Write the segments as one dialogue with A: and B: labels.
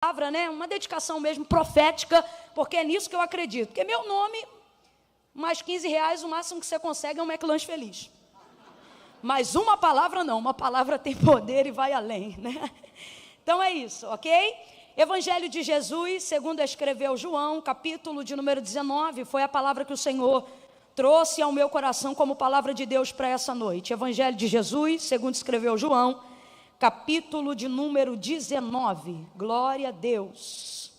A: palavra, né? Uma dedicação mesmo profética, porque é nisso que eu acredito. Porque meu nome, mais R$15, o máximo que você consegue é um McLanche feliz. Mas uma palavra não, uma palavra tem poder e vai além, né? Então é isso, ok? Evangelho de Jesus, segundo escreveu João, capítulo de número 19, foi a palavra que o Senhor trouxe ao meu coração como palavra de Deus para essa noite. Evangelho de Jesus, segundo escreveu João, capítulo de número 19. Glória a Deus.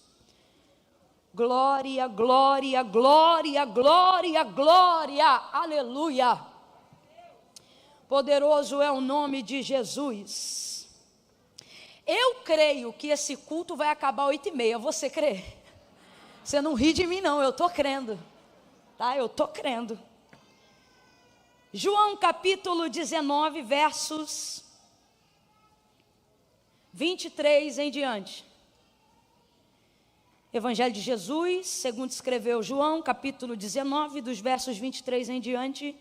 A: Glória, glória, glória, glória, glória. Aleluia. Poderoso é o nome de Jesus. Eu creio que esse culto vai acabar 8h30. Você crê? Você não ri de mim não, eu estou crendo. Tá? Eu estou crendo. João capítulo 19, versos 23 em diante. Evangelho de Jesus, segundo escreveu João, capítulo 19, dos versos 23 em diante.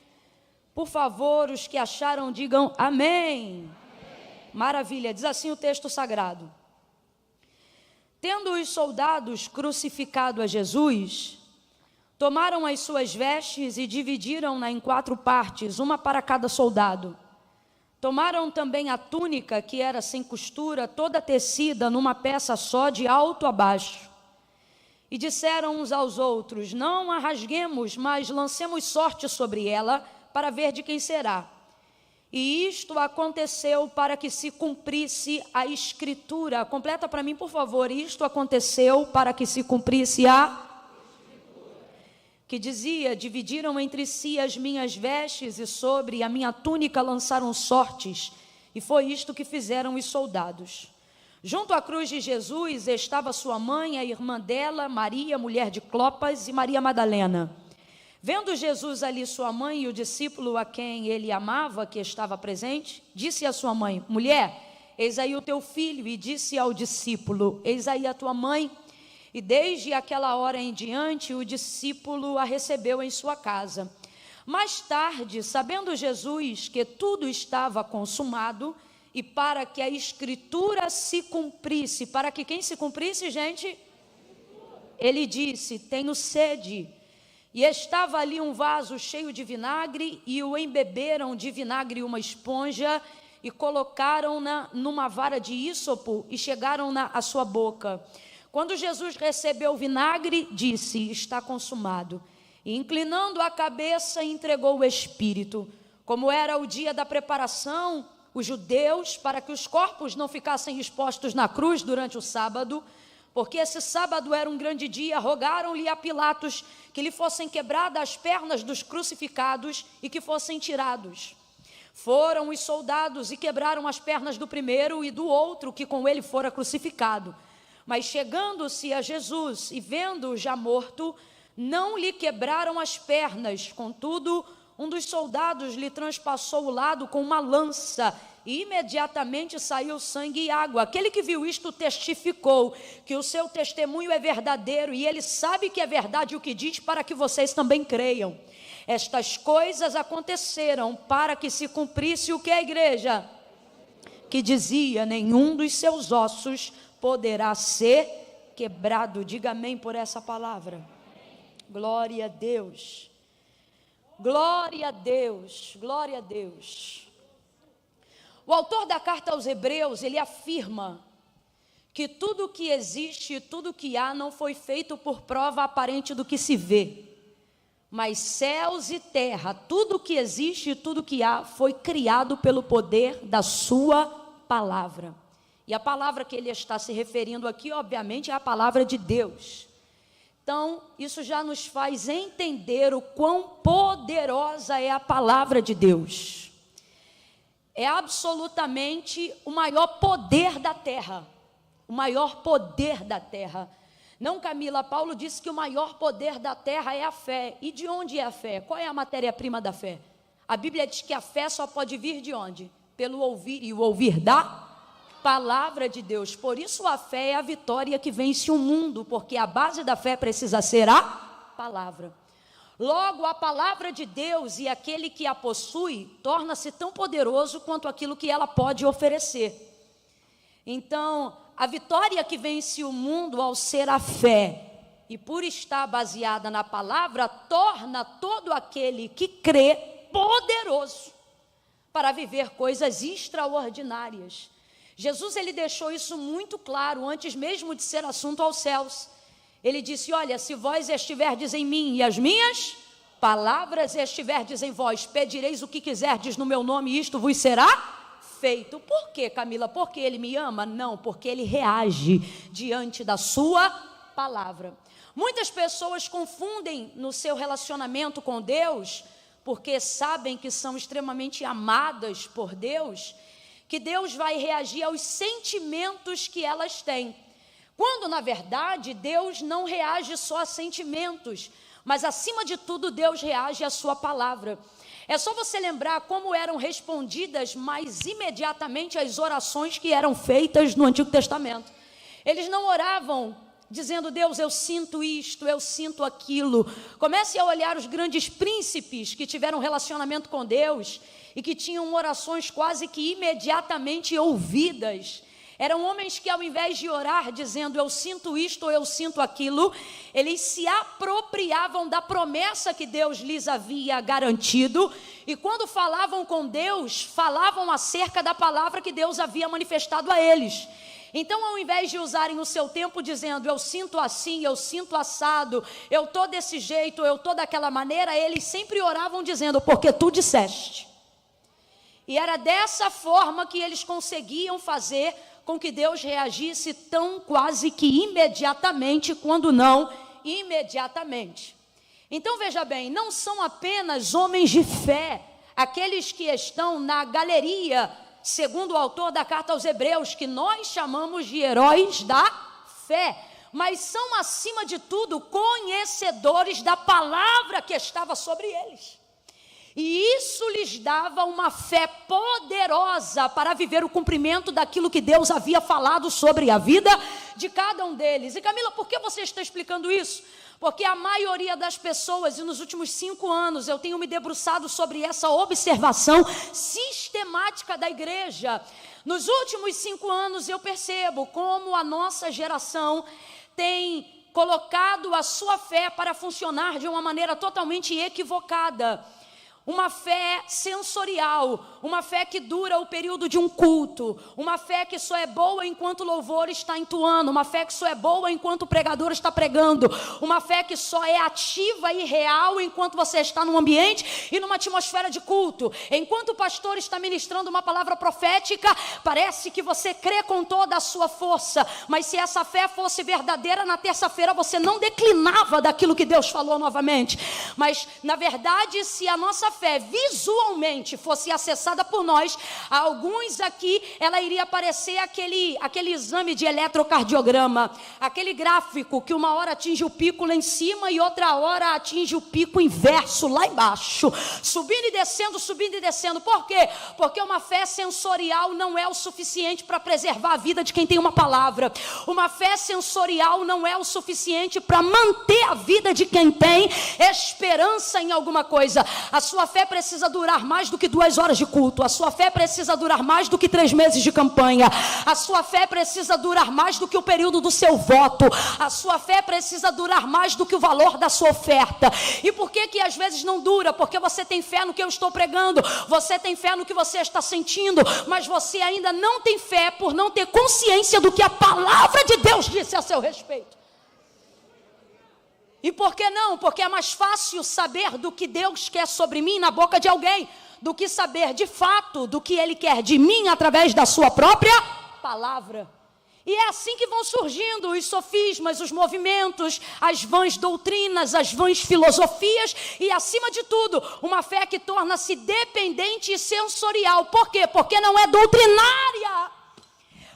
A: Por favor, os que acharam, digam amém. Amém. Maravilha, diz assim o texto sagrado. Tendo os soldados crucificado a Jesus, tomaram as suas vestes e dividiram-na em 4 partes, uma para cada soldado. Tomaram também a túnica, que era sem costura, toda tecida numa peça só, de alto a baixo. E disseram uns aos outros: não a rasguemos, mas lancemos sorte sobre ela, para ver de quem será. E isto aconteceu para que se cumprisse a Escritura. Completa para mim, por favor. Isto aconteceu para que se cumprisse a que dizia: dividiram entre si as minhas vestes e sobre a minha túnica lançaram sortes. E foi isto que fizeram os soldados. Junto à cruz de Jesus estava sua mãe, a irmã dela, Maria, mulher de Clopas, e Maria Madalena. Vendo Jesus ali sua mãe e o discípulo a quem ele amava, que estava presente, disse à sua mãe: mulher, eis aí o teu filho. E disse ao discípulo: eis aí a tua mãe. E desde aquela hora em diante, o discípulo a recebeu em sua casa. Mais tarde, sabendo Jesus que tudo estava consumado, e para que a Escritura se cumprisse, para que quem se cumprisse, gente? Ele disse: tenho sede. E estava ali um vaso cheio de vinagre, e o embeberam de vinagre uma esponja, e colocaram-na numa vara de ísopo, e chegaram-na à sua boca. Quando Jesus recebeu o vinagre, disse: está consumado. E inclinando a cabeça, entregou o Espírito. Como era o dia da preparação, os judeus, para que os corpos não ficassem expostos na cruz durante o sábado, porque esse sábado era um grande dia, rogaram-lhe a Pilatos que lhe fossem quebradas as pernas dos crucificados e que fossem tirados. Foram os soldados e quebraram as pernas do primeiro e do outro que com ele fora crucificado. Mas chegando-se a Jesus e vendo-o já morto, não lhe quebraram as pernas. Contudo, um dos soldados lhe transpassou o lado com uma lança, e imediatamente saiu sangue e água. Aquele que viu isto testificou que o seu testemunho é verdadeiro, e ele sabe que é verdade o que diz, para que vocês também creiam. Estas coisas aconteceram para que se cumprisse o que a igreja? Que dizia: nenhum dos seus ossos poderá ser quebrado. Diga amém por essa palavra. Glória a Deus. Glória a Deus. Glória a Deus. O autor da carta aos Hebreus, ele afirma que tudo que existe, tudo que há, não foi feito por prova aparente do que se vê, mas céus e terra, tudo que existe, tudo que há, foi criado pelo poder da sua palavra. E a palavra que ele está se referindo aqui, obviamente, é a palavra de Deus. Então, isso já nos faz entender o quão poderosa é a palavra de Deus. É absolutamente o maior poder da terra. O maior poder da terra. Não, Camila, Paulo disse que o maior poder da terra é a fé. E de onde é a fé? Qual é a matéria-prima da fé? A Bíblia diz que a fé só pode vir de onde? Pelo ouvir, e o ouvir da palavra de Deus. Por isso a fé é a vitória que vence o mundo, porque a base da fé precisa ser a palavra. Logo, a palavra de Deus e aquele que a possui torna-se tão poderoso quanto aquilo que ela pode oferecer. Então, A vitória que vence o mundo ao ser a fé, e por estar baseada na palavra, torna todo aquele que crê poderoso para viver coisas extraordinárias. Jesus, ele deixou isso muito claro, antes mesmo de ser assunto aos céus. Ele disse, olha, se vós estiverdes em mim e as minhas palavras estiverdes em vós, pedireis o que quiserdes no meu nome, e isto vos será feito. Por quê, Camila? Porque ele me ama? Não, porque ele reage diante da sua palavra. Muitas pessoas confundem no seu relacionamento com Deus, porque sabem que são extremamente amadas por Deus, que Deus vai reagir aos sentimentos que elas têm. Quando, na verdade, Deus não reage só a sentimentos, mas, acima de tudo, Deus reage à sua palavra. É só você lembrar como eram respondidas mais imediatamente as orações que eram feitas no Antigo Testamento. Eles não oravam dizendo, Deus, eu sinto isto, eu sinto aquilo. Comece a olhar os grandes príncipes que tiveram relacionamento com Deus e que tinham orações quase que imediatamente ouvidas. Eram homens que, ao invés de orar dizendo, eu sinto isto ou eu sinto aquilo, eles se apropriavam da promessa que Deus lhes havia garantido, e quando falavam com Deus, falavam acerca da palavra que Deus havia manifestado a eles. Então, ao invés de usarem o seu tempo dizendo, eu sinto assim, eu sinto assado, eu estou desse jeito, eu estou daquela maneira, eles sempre oravam dizendo, porque tu disseste. E era dessa forma que eles conseguiam fazer com que Deus reagisse tão quase que imediatamente, quando não imediatamente. Então veja bem, não são apenas homens de fé, aqueles que estão na galeria, segundo o autor da carta aos Hebreus, que nós chamamos de heróis da fé, mas são acima de tudo conhecedores da palavra que estava sobre eles. E isso lhes dava uma fé poderosa para viver o cumprimento daquilo que Deus havia falado sobre a vida de cada um deles. E Camila, por que você está explicando isso? Porque a maioria das pessoas, e nos últimos 5 anos, eu tenho me debruçado sobre essa observação sistemática da igreja. Nos últimos 5 anos eu percebo como a nossa geração tem colocado a sua fé para funcionar de uma maneira totalmente equivocada. Uma fé sensorial, uma fé que dura o período de um culto, uma fé que só é boa enquanto o louvor está entoando, uma fé que só é boa enquanto o pregador está pregando, uma fé que só é ativa e real enquanto você está num ambiente e numa atmosfera de culto. Enquanto o pastor está ministrando uma palavra profética, parece que você crê com toda a sua força, mas se essa fé fosse verdadeira, na terça-feira você não declinava daquilo que Deus falou novamente. Mas, na verdade, se a nossa fé visualmente fosse acessada por nós, a alguns aqui ela iria parecer aquele exame de eletrocardiograma, aquele gráfico que uma hora atinge o pico lá em cima e outra hora atinge o pico inverso lá embaixo, subindo e descendo. Por quê? Porque uma fé sensorial não é o suficiente para preservar a vida de quem tem uma palavra. Uma fé sensorial não é o suficiente para manter a vida de quem tem esperança em alguma coisa. A sua fé precisa durar mais do que 2 horas de culto. A sua fé precisa durar mais do que 3 meses de campanha. A sua fé precisa durar mais do que o período do seu voto. A sua fé precisa durar mais do que o valor da sua oferta. E por que às vezes não dura? Porque você tem fé no que eu estou pregando, você tem fé no que você está sentindo, mas você ainda não tem fé por não ter consciência do que a palavra de Deus disse a seu respeito. E por que não? Porque é mais fácil saber do que Deus quer sobre mim na boca de alguém, do que saber de fato do que Ele quer de mim através da sua própria palavra. E é assim que vão surgindo os sofismas, os movimentos, as vãs doutrinas, as vãs filosofias e, acima de tudo, uma fé que torna-se dependente e sensorial. Por quê? Porque não é doutrinária.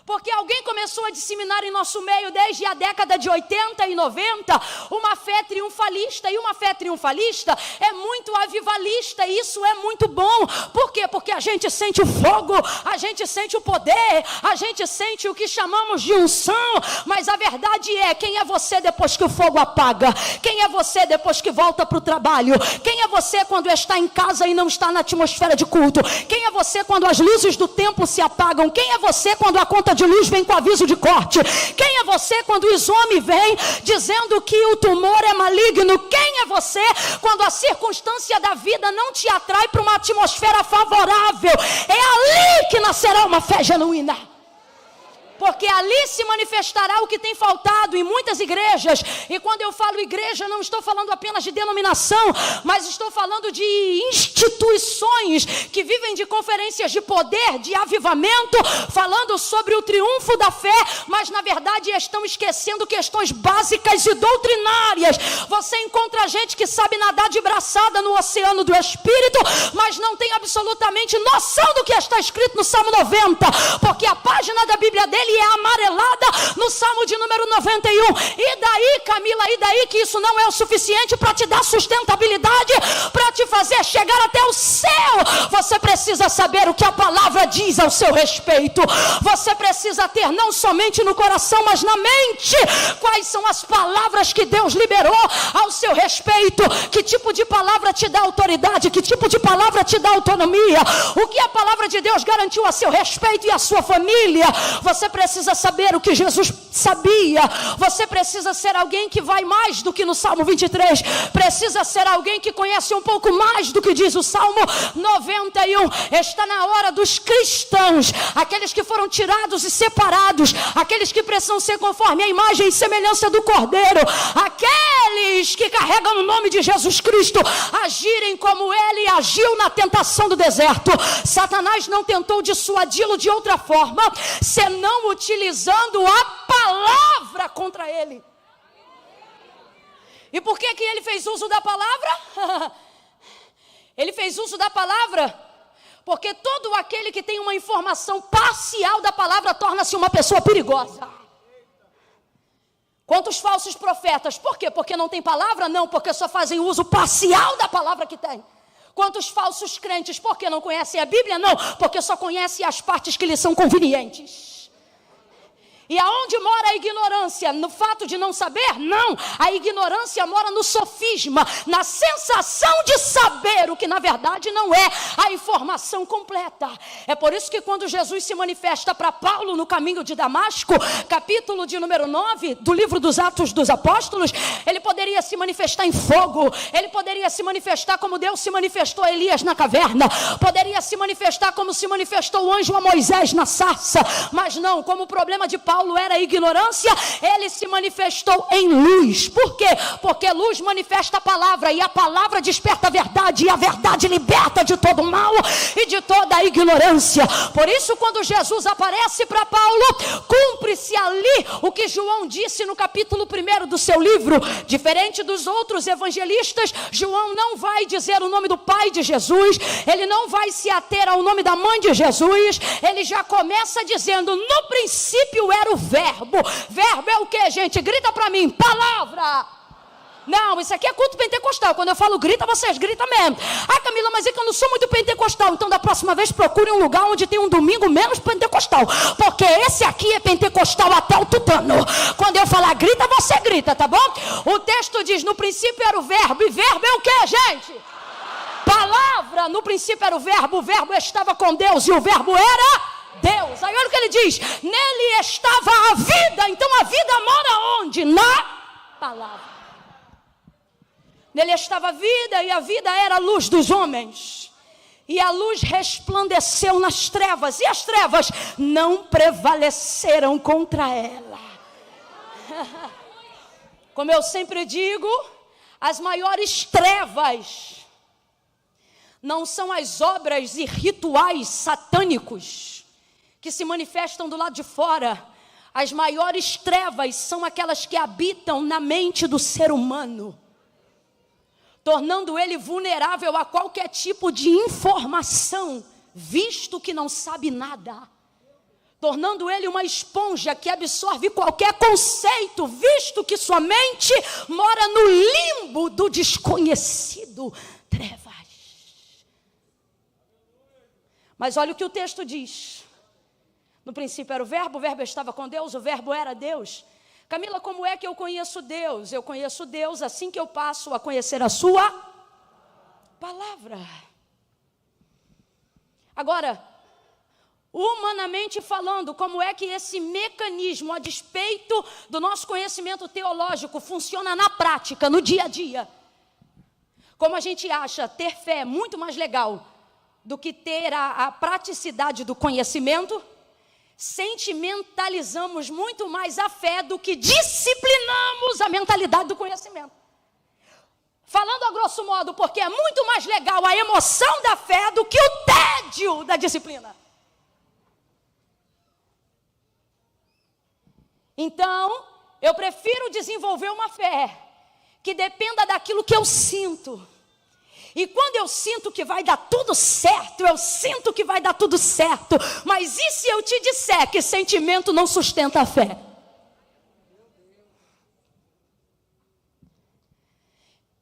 A: Porque alguém começou a disseminar em nosso meio desde a década de 80 e 90 uma fé triunfalista, e uma fé triunfalista é muito avivalista, e isso é muito bom. Por quê? Porque a gente sente o fogo, a gente sente o poder, a gente sente o que chamamos de unção, mas a verdade é, quem é você depois que o fogo apaga? Quem é você depois que volta para o trabalho? Quem é você quando está em casa e não está na atmosfera de culto? Quem é você quando as luzes do templo se apagam? Quem é você quando a conta porta de luz vem com aviso de corte. Quem é você quando o exame vem dizendo que o tumor é maligno? Quem é você quando a circunstância da vida não te atrai para uma atmosfera favorável? É ali que nascerá uma fé genuína. Porque ali se manifestará o que tem faltado em muitas igrejas. E quando eu falo igreja, não estou falando apenas de denominação, mas estou falando de instituições que vivem de conferências de poder, de avivamento, falando sobre o triunfo da fé, mas na verdade estão esquecendo questões básicas e doutrinárias. Você encontra gente que sabe nadar de braçada no oceano do Espírito, mas não tem absolutamente noção do que está escrito no Salmo 90, porque a página da Bíblia dele é amarelada no Salmo de número 91. E daí, Camila, e daí que isso não é o suficiente para te dar sustentabilidade, para te fazer chegar até o céu? Você precisa saber o que a palavra diz ao seu respeito. Você precisa ter não somente no coração, mas na mente, quais são as palavras que Deus liberou ao seu respeito. Que tipo de palavra te dá autoridade? Que tipo de palavra te dá autonomia? O que a palavra de Deus garantiu a seu respeito e a sua família? Você precisa saber o que Jesus sabia. Você precisa ser alguém que vai mais do que no Salmo 23. Precisa ser alguém que conhece um pouco mais do que diz o Salmo 91. Está na hora dos cristãos, aqueles que foram tirados e separados, aqueles que precisam ser conforme a imagem e semelhança do Cordeiro, aqueles que carregam o nome de Jesus Cristo, agirem como ele agiu na tentação do deserto. Satanás não tentou dissuadi-lo de outra forma, senão utilizando a palavra contra ele. E por que ele fez uso da palavra? Ele fez uso da palavra porque todo aquele que tem uma informação parcial da palavra torna-se uma pessoa perigosa. Quantos falsos profetas? Por quê? Porque não tem palavra? Não, porque só fazem uso parcial da palavra que tem. Quantos falsos crentes? Porque não conhecem a Bíblia? Não, porque só conhecem as partes que lhes são convenientes. E aonde mora a ignorância? No fato de não saber? Não, a ignorância mora no sofisma, na sensação de saber o que na verdade não é a informação completa. É por isso que quando Jesus se manifesta para Paulo no caminho de Damasco, capítulo de número 9 do livro dos Atos dos Apóstolos, ele poderia se manifestar em fogo, ele poderia se manifestar como Deus se manifestou a Elias na caverna, poderia se manifestar como se manifestou o anjo a Moisés na sarça, mas não, como o problema de Paulo era a ignorância, ele se manifestou em luz. Por quê? Porque luz manifesta a palavra, e a palavra desperta a verdade, e a verdade liberta de todo o mal e de toda a ignorância. Por isso, quando Jesus aparece para Paulo, cumpre-se ali o que João disse no capítulo 1 do seu livro. Diferente dos outros evangelistas, João não vai dizer o nome do pai de Jesus, ele não vai se ater ao nome da mãe de Jesus, ele já começa dizendo: no princípio era o verbo. Verbo é o que, gente? Grita para mim, palavra. Não, isso aqui é culto pentecostal. Quando eu falo grita, vocês gritam mesmo. Ah, Camila, mas é que eu não sou muito pentecostal. Então da próxima vez procure um lugar onde tem um domingo menos pentecostal, porque esse aqui é pentecostal até o tutano. Quando eu falar grita, você grita, tá bom? O texto diz: no princípio era o verbo. E verbo é o que, gente? Palavra. No princípio era o verbo estava com Deus, e o verbo era Deus. Aí olha o que ele diz: nele estava a vida. Então a vida mora onde? Na palavra. Nele estava a vida, e a vida era a luz dos homens. E a luz resplandeceu nas trevas, e as trevas não prevaleceram contra ela. Como eu sempre digo, as maiores trevas não são as obras e rituais satânicos que se manifestam do lado de fora. As maiores trevas são aquelas que habitam na mente do ser humano, tornando ele vulnerável a qualquer tipo de informação, visto que não sabe nada. Tornando ele uma esponja que absorve qualquer conceito, visto que sua mente mora no limbo do desconhecido. Trevas. Mas olha o que o texto diz. No princípio era o verbo estava com Deus, o verbo era Deus. Camila, como é que eu conheço Deus? Eu conheço Deus assim que eu passo a conhecer a sua palavra. Agora, Humanamente falando, como é que esse mecanismo, a despeito do nosso conhecimento teológico, funciona na prática, no dia a dia. Como a gente acha ter fé muito mais legal do que ter a praticidade do conhecimento, sentimentalizamos muito mais a fé do que disciplinamos a mentalidade do conhecimento. Falando a grosso modo, porque é muito mais legal a emoção da fé do que o tédio da disciplina. Então, eu prefiro desenvolver uma fé que dependa daquilo que eu sinto. E quando eu sinto que vai dar tudo certo, eu sinto que vai dar tudo certo. Mas e se eu te disser que sentimento não sustenta a fé?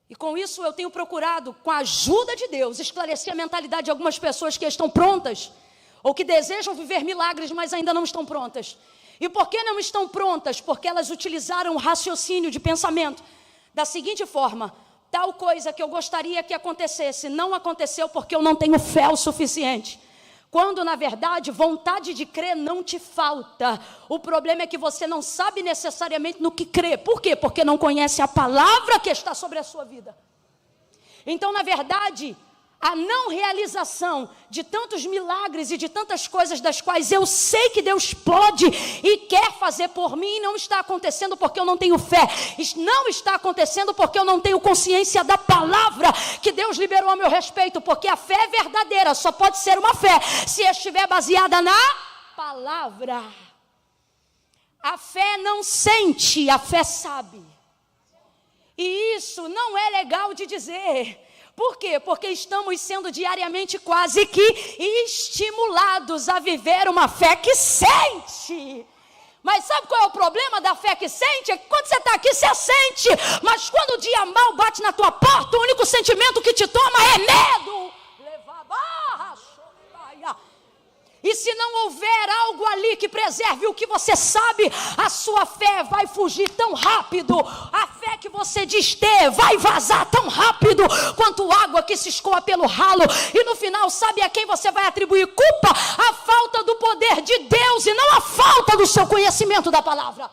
A: E com isso eu tenho procurado, com a ajuda de Deus, esclarecer a mentalidade de algumas pessoas que estão prontas, ou que desejam viver milagres, mas ainda não estão prontas. E por que não estão prontas? Porque elas utilizaram o raciocínio de pensamento da seguinte forma: tal coisa que eu gostaria que acontecesse não aconteceu porque eu não tenho fé o suficiente. Quando na verdade vontade de crer não te falta. O problema é que você não sabe necessariamente no que crer. Por quê? Porque não conhece a palavra que está sobre a sua vida. Então, na verdade, a não realização de tantos milagres e de tantas coisas das quais eu sei que Deus pode e quer fazer por mim, não está acontecendo porque eu não tenho fé. Não está acontecendo porque eu não tenho consciência da palavra que Deus liberou a meu respeito. Porque a fé é verdadeira, só pode ser uma fé se estiver baseada na palavra. A fé não sente, a fé sabe. E isso não é legal de dizer. Por quê? Porque estamos sendo diariamente quase que estimulados a viver uma fé que sente. Mas sabe qual é o problema da fé que sente? É que quando você está aqui, você sente. Mas quando o dia mal bate na tua porta, o único sentimento que te toma é medo. E se não houver algo ali que preserve o que você sabe, a sua fé vai fugir tão rápido. A fé que você diz ter vai vazar tão rápido quanto água que se escoa pelo ralo. E no final, sabe a quem você vai atribuir culpa? A falta do poder de Deus e não a falta do seu conhecimento da palavra.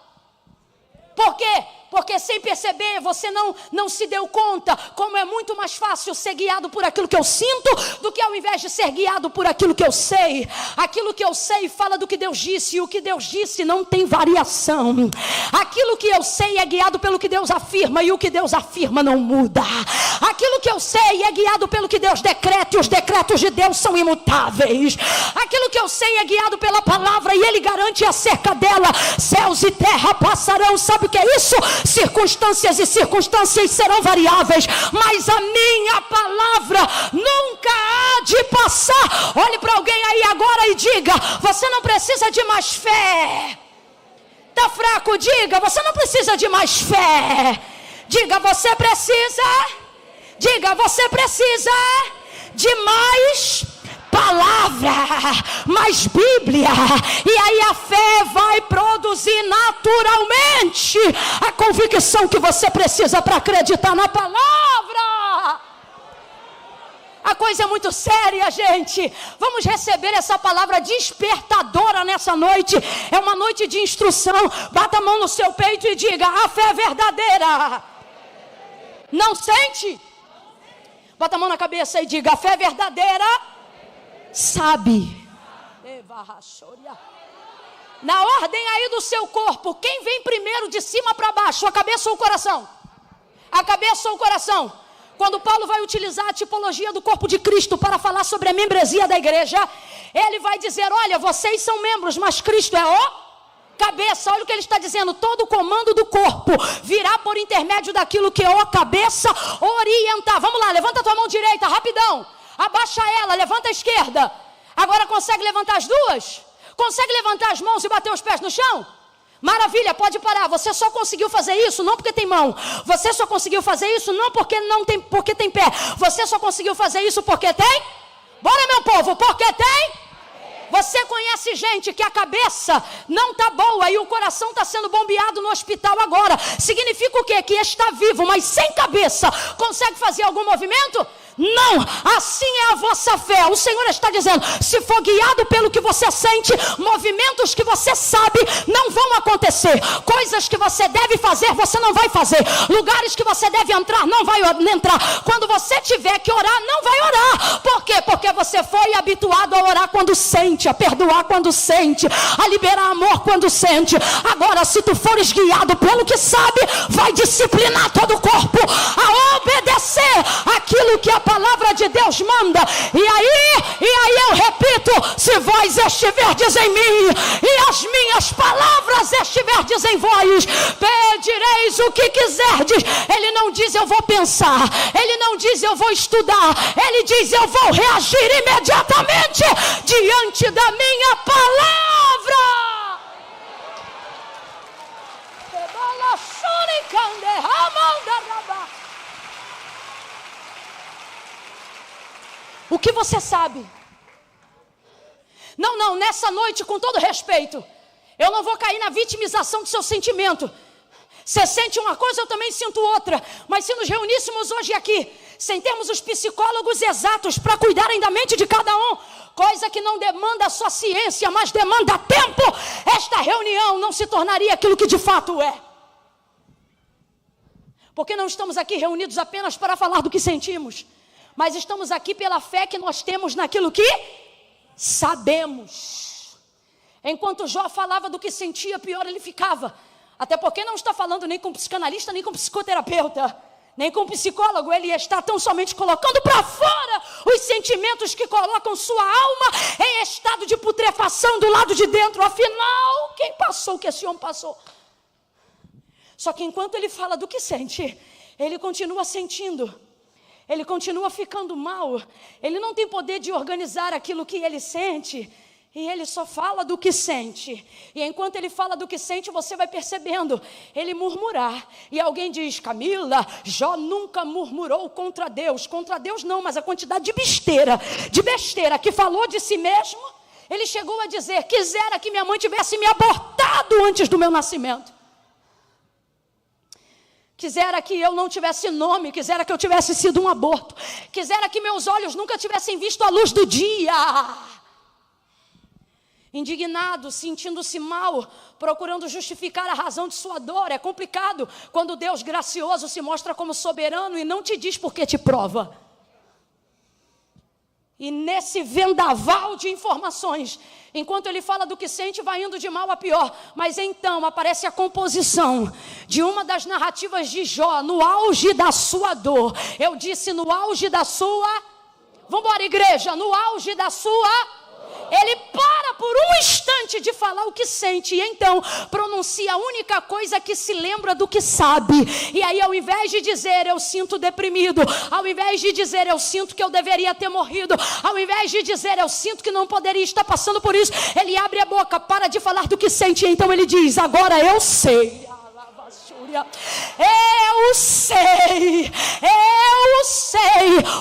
A: Por quê? Porque sem perceber, você não se deu conta como é muito mais fácil ser guiado por aquilo que eu sinto do que ao invés de ser guiado por aquilo que eu sei. Aquilo que eu sei fala do que Deus disse, e o que Deus disse não tem variação. Aquilo que eu sei é guiado pelo que Deus afirma, e o que Deus afirma não muda. Aquilo que eu sei é guiado pelo que Deus decreta, e os decretos de Deus são imutáveis. Aquilo que eu sei é guiado pela palavra, e Ele garante acerca dela: céus e terra passarão. Sabe o que é isso? Circunstâncias e circunstâncias serão variáveis, mas a minha palavra nunca há de passar. Olhe para alguém aí agora e diga: você não precisa de mais fé. Está fraco? Diga: você não precisa de mais fé. Diga: você precisa. Diga: você precisa de mais palavra, mais Bíblia. E aí a fé vai produzir naturalmente a convicção que você precisa para acreditar na palavra. A coisa é muito séria, gente. Vamos receber essa palavra despertadora nessa noite. É uma noite de instrução. Bata a mão no seu peito e diga: a fé é verdadeira. Não sente? Bota a mão na cabeça e diga: a fé é verdadeira. Sabe. Na ordem aí do seu corpo, quem vem primeiro de cima para baixo? A cabeça ou o coração? A cabeça ou o coração? Quando Paulo vai utilizar a tipologia do corpo de Cristo para falar sobre a membresia da igreja, ele vai dizer: olha, vocês são membros, mas Cristo é o cabeça. Olha o que ele está dizendo: todo o comando do corpo virá por intermédio daquilo que o cabeça orientar. Vamos lá, levanta a tua mão direita, rapidão. Abaixa ela, levanta a esquerda. Agora consegue levantar as duas? Consegue levantar as mãos e bater os pés no chão? Maravilha, pode parar. Você só conseguiu fazer isso não porque tem mão. Você só conseguiu fazer isso não porque não tem, porque tem pé. Você só conseguiu fazer isso porque tem? Bora, meu povo, porque tem? Você conhece gente que a cabeça não está boa e o coração está sendo bombeado no hospital agora. Significa o quê? Que está vivo, mas sem cabeça. Consegue fazer algum movimento? Não, assim é a vossa fé. O Senhor está dizendo, se for guiado pelo que você sente, movimentos que você sabe não vão acontecer. Coisas que você deve fazer, você não vai fazer. Lugares que você deve entrar, não vai entrar. Quando você tiver que orar, não vai orar. Por quê? Porque você foi habituado a orar quando sente, a perdoar quando sente, a liberar amor quando sente. Agora, se tu fores guiado pelo que sabe, vai disciplinar todo o corpo a obedecer aquilo que a palavra de Deus manda. E aí eu repito, se vós estiverdes em mim e as minhas palavras estiverdes em vós, pedireis o que quiserdes. Ele não diz eu vou pensar, ele não diz eu vou estudar, ele diz eu vou reagir imediatamente diante da minha palavra. O que você sabe? Não, nessa noite, com todo respeito, eu não vou cair na vitimização do seu sentimento. Você sente uma coisa, eu também sinto outra. Mas se nos reuníssemos hoje aqui, sem termos os psicólogos exatos para cuidarem da mente de cada um, coisa que não demanda só ciência, mas demanda tempo, esta reunião não se tornaria aquilo que de fato é. Porque não estamos aqui reunidos apenas para falar do que sentimos, mas estamos aqui pela fé que nós temos naquilo que sabemos. Enquanto Jó falava do que sentia, pior ele ficava. Até porque não está falando nem com psicanalista, nem com psicoterapeuta, nem com psicólogo. Ele está tão somente colocando para fora os sentimentos que colocam sua alma em estado de putrefação do lado de dentro. Afinal, quem passou o que esse homem passou? Só que enquanto ele fala do que sente, ele continua sentindo. Ele continua ficando mal. Ele não tem poder de organizar aquilo que ele sente. E ele só fala do que sente. E enquanto ele fala do que sente, você vai percebendo ele murmurar. E alguém diz, Camila, Jó nunca murmurou contra Deus. Contra Deus não, mas a quantidade de besteira que falou de si mesmo. Ele chegou a dizer, quisera que minha mãe tivesse me abortado antes do meu nascimento. Quisera que eu não tivesse nome, quisera que eu tivesse sido um aborto. Quisera que meus olhos nunca tivessem visto a luz do dia. Indignado, sentindo-se mal, procurando justificar a razão de sua dor. É complicado quando Deus gracioso se mostra como soberano e não te diz por que te prova. E nesse vendaval de informações, enquanto ele fala do que sente, vai indo de mal a pior. Mas então aparece a composição de uma das narrativas de Jó, no auge da sua dor. Eu disse no auge da sua... Vamos embora, igreja, no auge da sua... Ele para por um instante de falar o que sente e então pronuncia a única coisa que se lembra do que sabe. E aí, ao invés de dizer eu sinto deprimido, ao invés de dizer eu sinto que eu deveria ter morrido, ao invés de dizer eu sinto que não poderia estar passando por isso, ele abre a boca, para de falar do que sente e então ele diz, agora eu sei. Eu sei.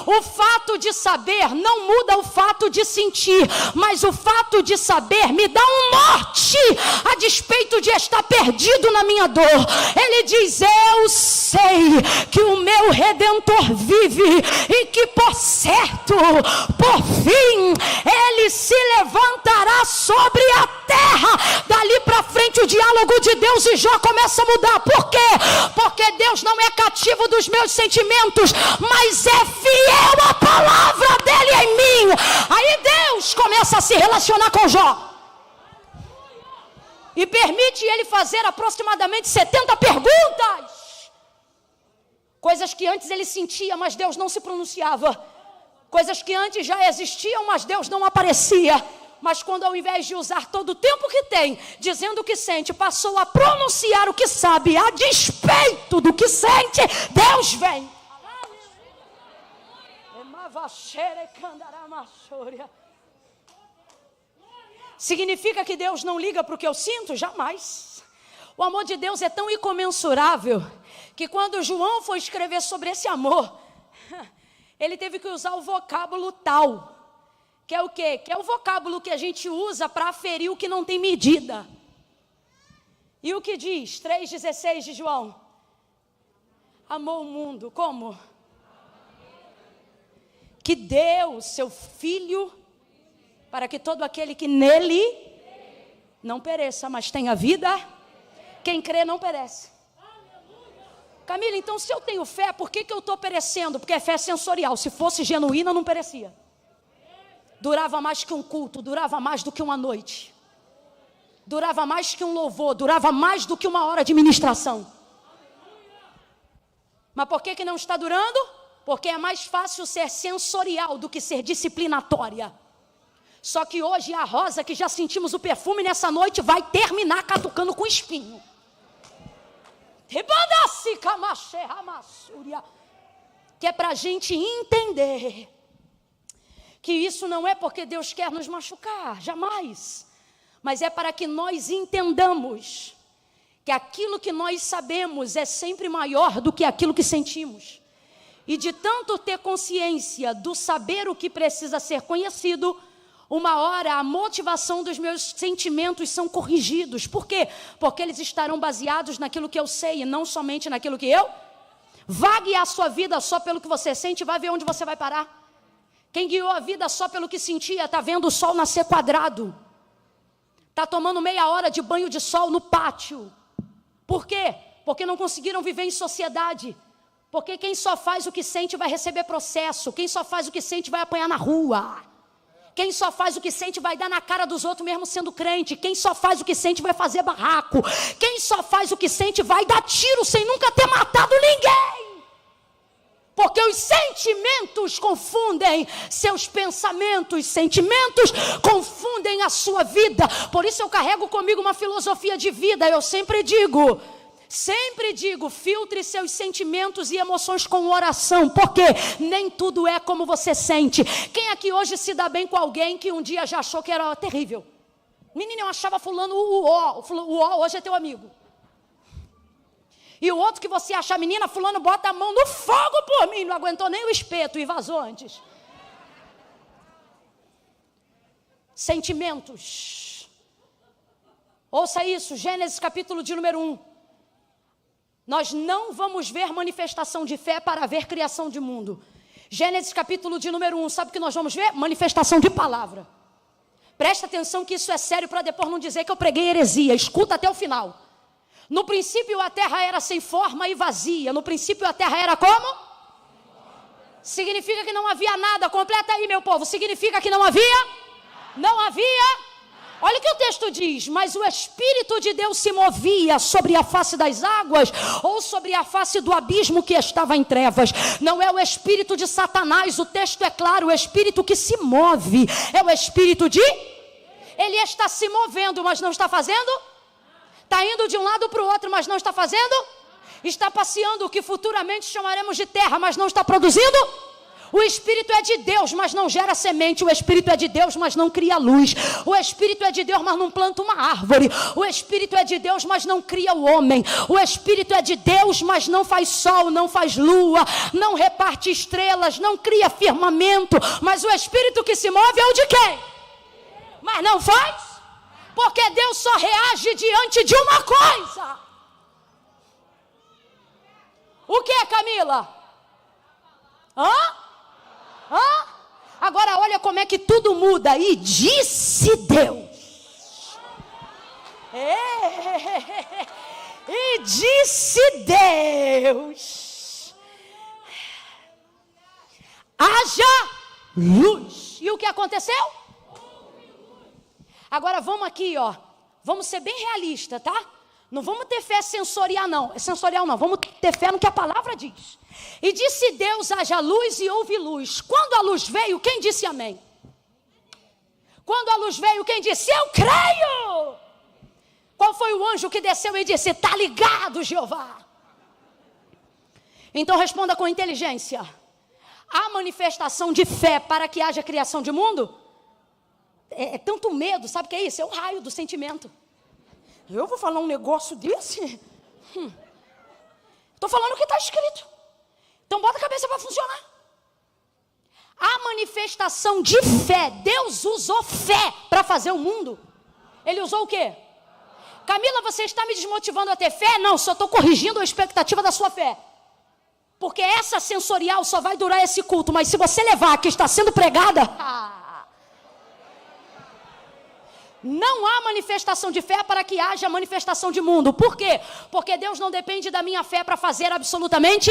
A: O fato de saber não muda o fato de sentir, mas o fato de saber me dá um norte a despeito de estar perdido na minha dor. Ele diz, eu sei que o meu Redentor vive e que por certo, por fim, ele se levantará sobre a terra. Dali para frente o diálogo de Deus e Jó começa a mudar. Por quê? Porque Deus não é cativo dos meus sentimentos, mas é fiel à palavra dele em mim. Aí Deus começa a se relacionar com Jó e permite ele fazer aproximadamente 70 perguntas. Coisas que antes ele sentia, mas Deus não se pronunciava. Coisas que antes já existiam, mas Deus não aparecia. Mas quando ao invés de usar todo o tempo que tem, dizendo o que sente, passou a pronunciar o que sabe, a despeito do que sente, Deus vem. Significa que Deus não liga para o que eu sinto? Jamais. O amor de Deus é tão incomensurável que quando João foi escrever sobre esse amor, ele teve que usar o vocábulo tal. Que é o quê? Que é o vocábulo que a gente usa para aferir o que não tem medida. E o que diz? 3,16 de João. Amou o mundo. Como? que deu seu Filho, para que todo aquele que nele não pereça, mas tenha vida. Quem crê não perece. Camila, então se eu tenho fé, por que eu estou perecendo? Porque é fé sensorial. Se fosse genuína, não perecia. Durava mais que um culto, durava mais do que uma noite. Durava mais que um louvor, durava mais do que uma hora de ministração. Mas por que não está durando? Porque é mais fácil ser sensorial do que ser disciplinatória. Só que hoje a Rosa, que já sentimos o perfume nessa noite, vai terminar catucando com espinho. Que é para a gente entender que isso não é porque Deus quer nos machucar, jamais. Mas é para que nós entendamos que aquilo que nós sabemos é sempre maior do que aquilo que sentimos. E de tanto ter consciência do saber o que precisa ser conhecido, uma hora a motivação dos meus sentimentos são corrigidos. Por quê? Porque eles estarão baseados naquilo que eu sei e não somente naquilo que eu. Vá guiar a sua vida só pelo que você sente, vai ver onde você vai parar. Quem guiou a vida só pelo que sentia, está vendo o sol nascer quadrado. Está tomando meia hora de banho de sol no pátio. Por quê? Porque não conseguiram viver em sociedade. Porque quem só faz o que sente vai receber processo. Quem só faz o que sente vai apanhar na rua. Quem só faz o que sente vai dar na cara dos outros mesmo sendo crente. Quem só faz o que sente vai fazer barraco. Quem só faz o que sente vai dar tiro sem nunca ter matado ninguém. Porque os sentimentos confundem seus pensamentos, sentimentos confundem a sua vida. Por isso eu carrego comigo uma filosofia de vida. Eu sempre digo, filtre seus sentimentos e emoções com oração. Porque nem tudo é como você sente. Quem aqui hoje se dá bem com alguém que um dia já achou que era terrível? Menina, eu achava fulano o ó hoje é teu amigo. E o outro que você acha, menina, fulano bota a mão no fogo por mim, não aguentou nem o espeto e vazou antes. Sentimentos. Ouça isso, Gênesis capítulo de número 1. Nós não vamos ver manifestação de fé para ver criação de mundo. Gênesis capítulo de número 1, sabe o que nós vamos ver? Manifestação de palavra. Presta atenção que isso é sério para depois não dizer que eu preguei heresia. Escuta até o final. No princípio a terra era sem forma e vazia. No princípio a terra era como? Significa que não havia nada. Completa aí, meu povo. Significa que não havia? Não havia. Olha o que o texto diz. Mas o Espírito de Deus se movia sobre a face das águas ou sobre a face do abismo que estava em trevas. Não é o Espírito de Satanás. O texto é claro. O Espírito que se move é o Espírito de... Ele está se movendo, mas não está fazendo... Está indo de um lado para o outro, mas não está fazendo? Está passeando o que futuramente chamaremos de terra, mas não está produzindo? O Espírito é de Deus, mas não gera semente. O Espírito é de Deus, mas não cria luz. O Espírito é de Deus, mas não planta uma árvore. O Espírito é de Deus, mas não cria o homem. O Espírito é de Deus, mas não faz sol, não faz lua, não reparte estrelas, não cria firmamento. Mas o Espírito que se move é o de quem? Mas não faz? Porque Deus só reage diante de uma coisa. O que, Camila? Agora olha como é que tudo muda. E disse Deus. E disse Deus. Haja luz. E o que aconteceu? Agora vamos aqui, ó. Vamos ser bem realistas, tá? Não vamos ter fé sensorial, não. Vamos ter fé no que a palavra diz. E disse Deus, haja luz e houve luz. Quando a luz veio, quem disse amém? Quando a luz veio, quem disse eu creio? Qual foi o anjo que desceu e disse, tá ligado, Jeová? Então responda com inteligência. Há manifestação de fé para que haja criação de mundo? É tanto medo, sabe o que é isso? É o raio do sentimento. Eu vou falar um negócio desse? Estou falando o que está escrito. Então bota a cabeça para funcionar. A manifestação de fé, Deus usou fé para fazer o mundo. Ele usou o quê? Camila, você está me desmotivando a ter fé? Não, só estou corrigindo a expectativa da sua fé. Porque essa sensorial só vai durar esse culto, mas se você levar a que está sendo pregada, não há manifestação de fé para que haja manifestação de mundo. Por quê? Porque Deus não depende da minha fé para fazer absolutamente.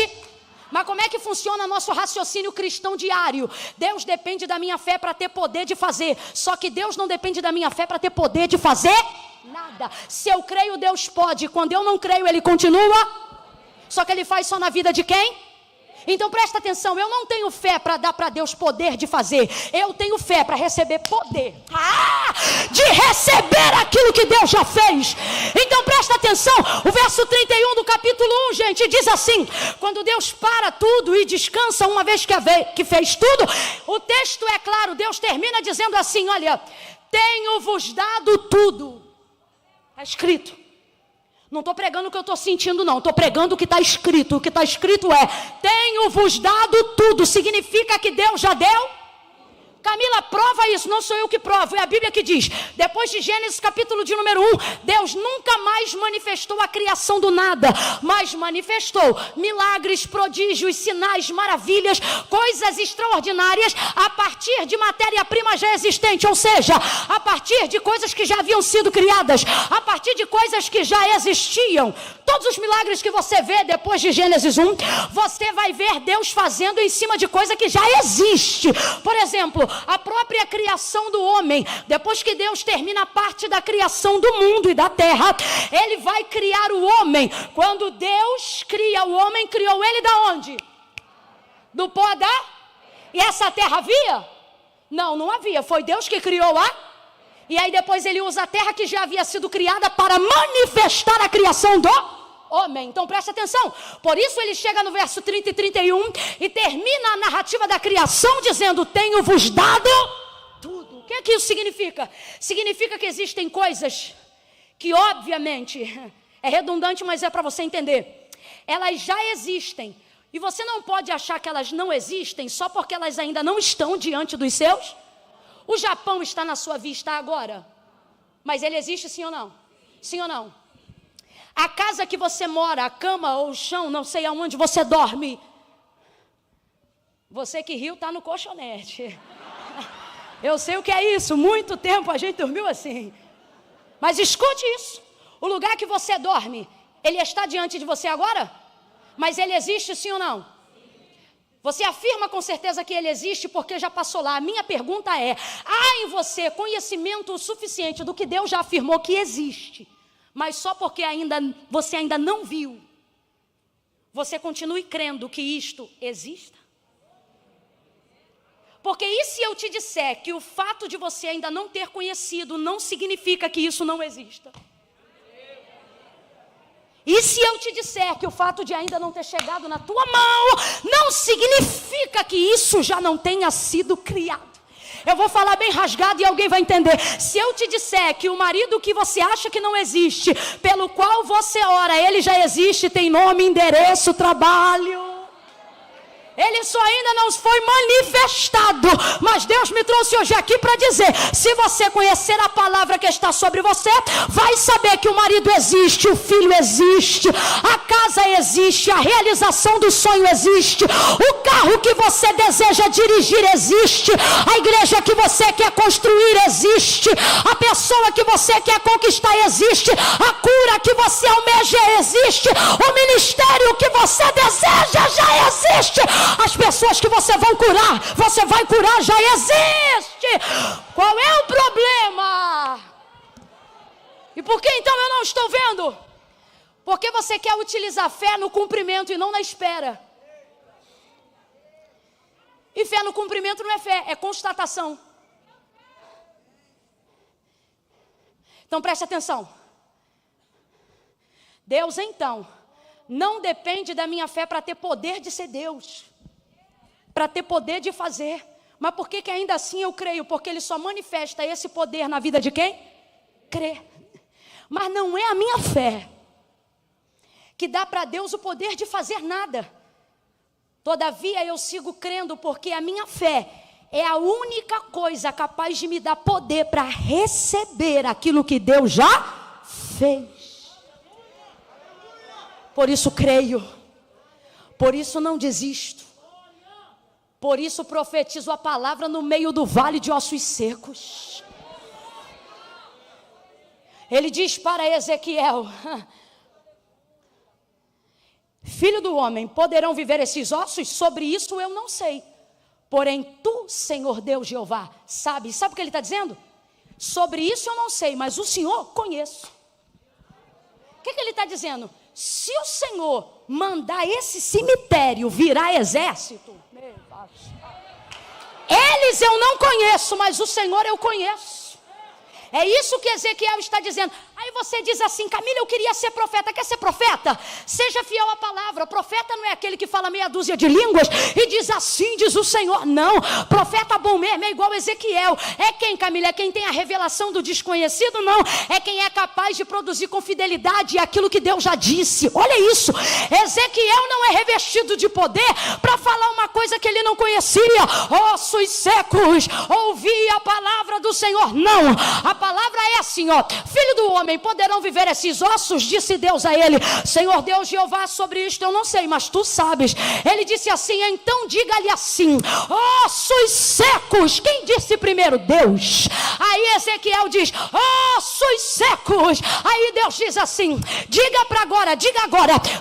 A: Mas como é que funciona nosso raciocínio cristão diário? Deus depende da minha fé para ter poder de fazer. Só que Deus não depende da minha fé para ter poder de fazer nada. Se eu creio, Deus pode. Quando eu não creio, Ele continua. Só que Ele faz só na vida de quem? Então presta atenção, eu não tenho fé para dar para Deus poder de fazer. Eu tenho fé para receber poder. De receber aquilo que Deus já fez. Então presta atenção, o verso 31 do capítulo 1, gente, diz assim: quando Deus para tudo e descansa uma vez que fez tudo, o texto é claro, Deus termina dizendo assim: olha, tenho-vos dado tudo. Está escrito. Não estou pregando o que eu estou sentindo, não. Estou pregando o que está escrito. O que está escrito é: tenho-vos dado tudo. Significa que Deus já deu? Camila, prova isso. Não sou eu que provo. É a Bíblia que diz. Depois de Gênesis capítulo de número 1, Deus nunca mais manifestou a criação do nada. Mas manifestou milagres, prodígios, sinais, maravilhas, coisas extraordinárias a partir de matéria-prima já existente. Ou seja, a partir de coisas que já haviam sido criadas. A partir de coisas que já existiam. Todos os milagres que você vê depois de Gênesis 1, você vai ver Deus fazendo em cima de coisa que já existe. Por exemplo, a própria criação do homem. Depois que Deus termina a parte da criação do mundo e da terra, Ele vai criar o homem. Quando Deus cria o homem, criou ele da onde? Do pó da? E essa terra havia? Não havia. Foi Deus que criou a? E aí depois Ele usa a terra que já havia sido criada para manifestar a criação do homem. Então presta atenção. Por isso Ele chega no verso 30 e 31 e termina a narrativa da criação dizendo: tenho-vos dado tudo. O que é que isso significa? Significa que existem coisas que obviamente é redundante, mas é para você entender. Elas já existem. E você não pode achar que elas não existem só porque elas ainda não estão diante dos seus. O Japão está na sua vista agora, mas ele existe sim ou não? Sim ou não? A casa que você mora, a cama ou o chão, não sei aonde você dorme. Você que riu está no colchonete. Eu sei o que é isso, muito tempo a gente dormiu assim. Mas escute isso, o lugar que você dorme, ele está diante de você agora? Mas ele existe sim ou não? Você afirma com certeza que ele existe porque já passou lá. A minha pergunta é: há em você conhecimento suficiente do que Deus já afirmou que existe? Mas só porque você ainda não viu, você continue crendo que isto exista? Porque e se eu te disser que o fato de você ainda não ter conhecido não significa que isso não exista? E se eu te disser que o fato de ainda não ter chegado na tua mão não significa que isso já não tenha sido criado? Eu vou falar bem rasgado e alguém vai entender. Se eu te disser que o marido que você acha que não existe, pelo qual você ora, ele já existe, tem nome, endereço, trabalho. Ele só ainda não foi manifestado, mas Deus me trouxe hoje aqui para dizer: se você conhecer a palavra que está sobre você, vai saber que o marido existe, o filho existe, a casa existe, a realização do sonho existe, o carro que você deseja dirigir existe, a igreja que você quer construir existe, a pessoa que você quer conquistar existe, a cura que você almeja existe, o ministério que você deseja já existe. As pessoas que você vai curar já existe. Qual é o problema? E por que então eu não estou vendo? Porque você quer utilizar fé no cumprimento e não na espera. E fé no cumprimento não é fé, é constatação. Então preste atenção. Deus então não depende da minha fé para ter poder de ser Deus, para ter poder de fazer. Mas por que ainda assim eu creio? Porque Ele só manifesta esse poder na vida de quem? Crê. Mas não é a minha fé que dá para Deus o poder de fazer nada. Todavia eu sigo crendo, porque a minha fé é a única coisa capaz de me dar poder para receber aquilo que Deus já fez. Por isso creio. Por isso não desisto. Por isso profetizo a palavra no meio do vale de ossos secos. Ele diz para Ezequiel: filho do homem, poderão viver esses ossos? Sobre isso eu não sei. Porém tu, Senhor Deus Jeová, sabe. Sabe o que ele está dizendo? Sobre isso eu não sei, mas o Senhor conheço. O que ele está dizendo? Se o Senhor mandar esse cemitério virar exército, eles eu não conheço, mas o Senhor eu conheço. É isso que Ezequiel está dizendo. Aí você diz assim: Camila, eu queria ser profeta. Quer ser profeta? Seja fiel à palavra. Profeta não é aquele que fala meia dúzia de línguas e diz assim, diz o Senhor. Não, profeta bom mesmo é igual Ezequiel. É quem, Camila? É quem tem a revelação do desconhecido? Não, é quem é capaz de produzir com fidelidade aquilo que Deus já disse. Olha isso, Ezequiel não é revestido de poder para falar uma coisa que ele não conhecia. Ossos secos, ouvi a palavra do Senhor. Não, a palavra é assim, ó: filho do homem, poderão viver esses ossos? Disse Deus a ele: Senhor Deus Jeová, sobre isto eu não sei, mas tu sabes. Ele disse assim: então diga-lhe assim: ossos secos. Quem disse primeiro? Deus. Aí Ezequiel diz: ossos secos. Aí Deus diz assim: diga agora,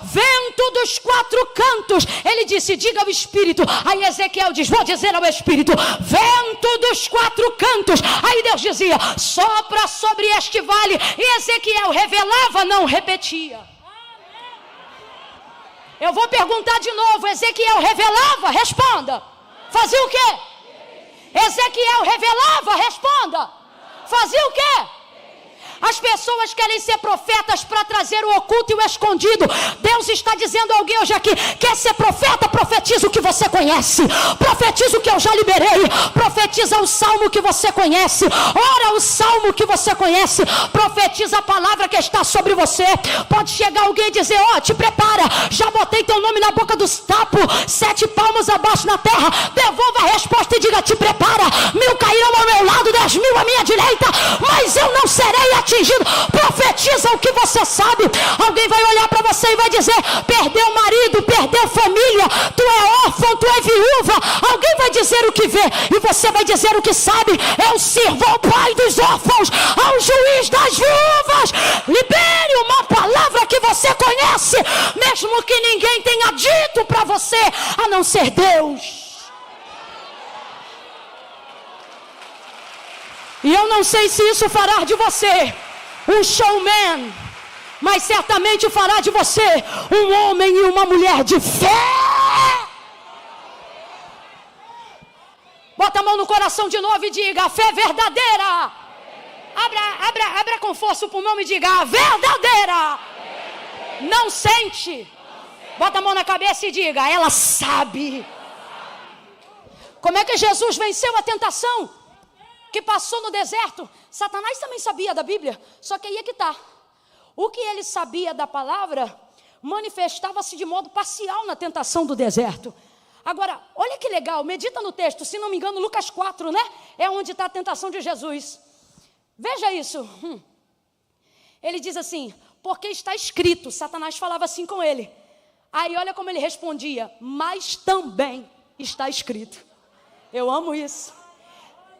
A: vento dos quatro cantos. Ele disse: diga ao Espírito. Aí Ezequiel diz: vou dizer ao Espírito: vento dos quatro cantos. Aí Deus dizia: sopra sobre este vale. E Ezequiel revelava, não repetia. Eu vou perguntar de novo: Ezequiel revelava? Responda. Fazia o quê? Ezequiel revelava? Responda. Fazia o quê? As pessoas querem ser profetas para trazer o oculto e o escondido. Deus está dizendo a alguém hoje aqui: quer ser profeta? Profetiza o que você conhece. Profetiza o que eu já liberei. Profetiza o salmo que você conhece. Ora o salmo que você conhece. Profetiza a palavra que está sobre você. Pode chegar alguém e dizer: ó, te prepara, já botei teu nome na boca dos tapos, 7 palmos abaixo na terra. Devolva a resposta e diga: te prepara, 1000 cairão ao meu lado, 10.000 à minha direita, mas eu não serei atingido. Profetiza o que você sabe. Alguém vai olhar para você e vai dizer: perdeu marido, perdeu família, tu é órfão, tu é viúva. Alguém vai dizer o que vê e você vai dizer o que sabe. Eu sirvo ao pai dos órfãos, ao juiz das viúvas. Libere uma palavra que você conhece, mesmo que ninguém tenha dito para você, a não ser Deus. E eu não sei se isso fará de você um showman, mas certamente fará de você um homem e uma mulher de fé. Bota a mão no coração de novo e diga: a fé verdadeira. Abra com força o pulmão e diga: a verdadeira. Não sente. Bota a mão na cabeça e diga: ela sabe. Como é que Jesus venceu a tentação que passou no deserto? Satanás também sabia da Bíblia, só que aí é que está. O que ele sabia da palavra manifestava-se de modo parcial na tentação do deserto. Agora, olha que legal, medita no texto, se não me engano, Lucas 4, né? É onde está a tentação de Jesus. Veja isso. Ele diz assim: porque está escrito. Satanás falava assim com ele. Aí olha como ele respondia: mas também está escrito. Eu amo isso.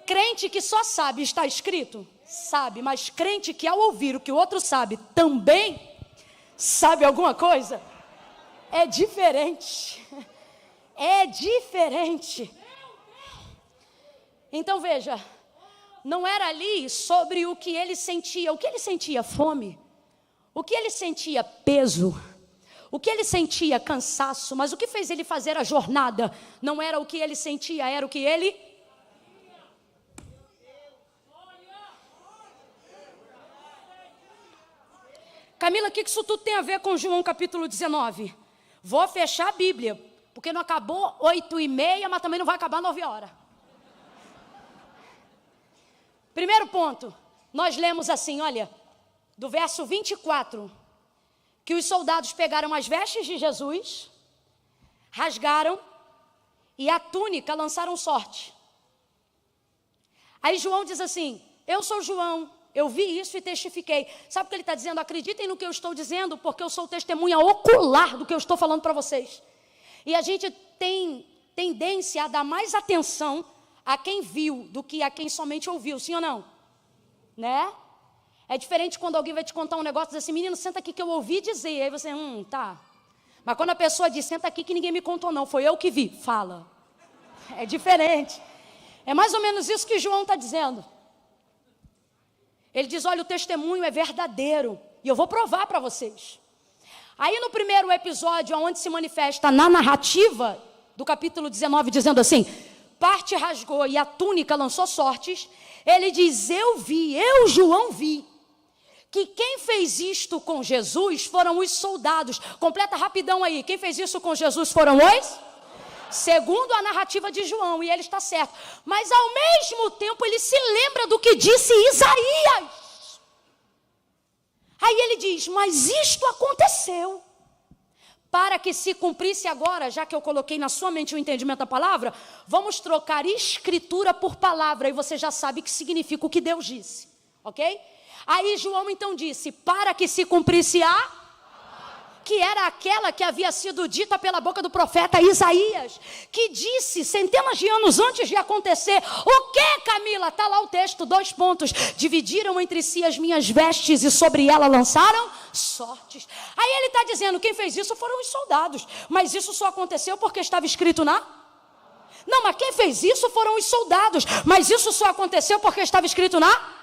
A: Crente que só sabe está escrito, sabe, mas crente que ao ouvir o que o outro sabe, também sabe alguma coisa, é diferente. É diferente. Então veja, não era ali sobre o que ele sentia. O que ele sentia? Fome. O que ele sentia? Peso. O que ele sentia? Cansaço. Mas o que fez ele fazer a jornada não era o que ele sentia, era o que ele... Camila, o que isso tudo tem a ver com João capítulo 19? Vou fechar a Bíblia, porque não acabou 8h30, mas também não vai acabar 9 horas. Primeiro ponto, nós lemos assim, olha, do verso 24, que os soldados pegaram as vestes de Jesus, rasgaram e a túnica lançaram sorte. Aí João diz assim: eu sou João, eu vi isso e testifiquei. Sabe o que ele está dizendo? Acreditem no que eu estou dizendo, porque eu sou testemunha ocular do que eu estou falando para vocês. E a gente tem tendência a dar mais atenção a quem viu do que a quem somente ouviu, sim ou não? Né? É diferente quando alguém vai te contar um negócio e diz assim, menino, senta aqui que eu ouvi dizer. Aí você, tá. Mas quando a pessoa diz, senta aqui que ninguém me contou não, foi eu que vi. Fala. É diferente. É mais ou menos isso que João está dizendo. Ele diz, olha, o testemunho é verdadeiro. E eu vou provar para vocês. Aí no primeiro episódio, onde se manifesta na narrativa do capítulo 19, dizendo assim, parte rasgou e a túnica lançou sortes, ele diz, eu, João, vi, que quem fez isto com Jesus foram os soldados. Completa rapidão aí, quem fez isso com Jesus foram os? Segundo a narrativa de João, e ele está certo. Mas ao mesmo tempo ele se lembra do que disse Isaías. Aí ele diz, mas isto aconteceu para que se cumprisse agora, já que eu coloquei na sua mente o entendimento da palavra, vamos trocar escritura por palavra, e você já sabe o que significa o que Deus disse, ok? Aí João então disse, para que se cumprisse que era aquela que havia sido dita pela boca do profeta Isaías, que disse centenas de anos antes de acontecer, o que, Camila? Está lá o texto, 2 pontos, dividiram entre si as minhas vestes e sobre ela lançaram sortes. Aí ele está dizendo, quem fez isso foram os soldados, mas isso só aconteceu porque estava escrito na? Não, mas quem fez isso foram os soldados, mas isso só aconteceu porque estava escrito na?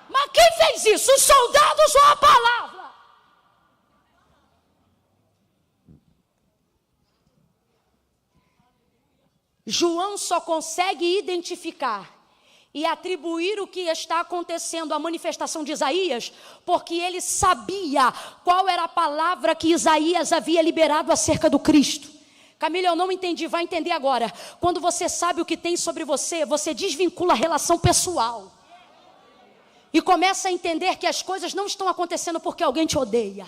A: Mas quem fez isso? Os soldados ou a palavra? João só consegue identificar e atribuir o que está acontecendo à manifestação de Isaías, porque ele sabia qual era a palavra que Isaías havia liberado acerca do Cristo. Camila, eu não entendi, vai entender agora. Quando você sabe o que tem sobre você, você desvincula a relação pessoal e começa a entender que as coisas não estão acontecendo porque alguém te odeia.